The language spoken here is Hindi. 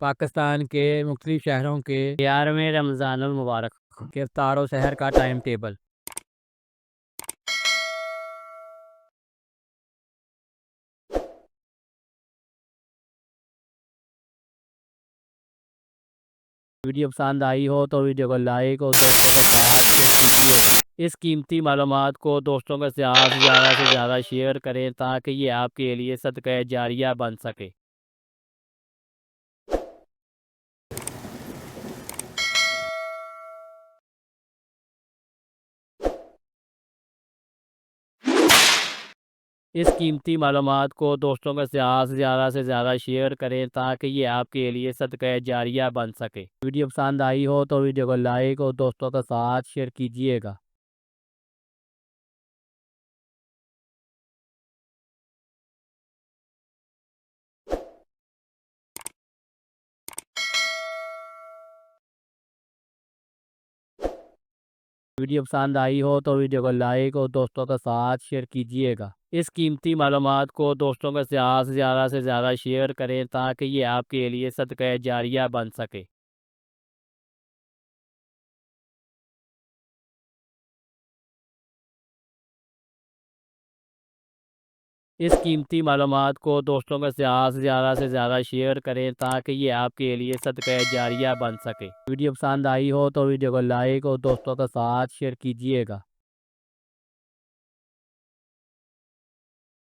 पाकिस्तान के मुख्तलिफ शहरों के 11वें रमज़ानुल मुबारक के इफ्तार और सहर का टाइम टेबल। वीडियो पसंद आई हो तो वीडियो को लाइक और दोस्तों के साथ शेयर कीजिए। इस कीमती मालूमात को दोस्तों के साथ ज़्यादा से ज़्यादा शेयर करें ताकि ये आपके लिए सदका जारिया बन सके। इस कीमती मालूमात को दोस्तों के साथ ज़्यादा से ज़्यादा शेयर करें ताकि ये आपके लिए सदका जारिया बन सके। वीडियो पसंद आई हो तो वीडियो को लाइक और दोस्तों के साथ शेयर कीजिएगा। वीडियो पसंद आई हो तो वीडियो को लाइक और दोस्तों के साथ शेयर कीजिएगा। इस कीमती मालूमात को दोस्तों के साथ ज़्यादा से ज़्यादा शेयर करें ताकि ये आपके लिए सदका जारिया बन सके। इस कीमती मालूमात को दोस्तों के साथ ज़्यादा से ज़्यादा शेयर करें ताकि ये आपके लिए सदका जारिया बन सके। वीडियो पसंद आई हो तो वीडियो को लाइक और दोस्तों के साथ शेयर कीजिएगा।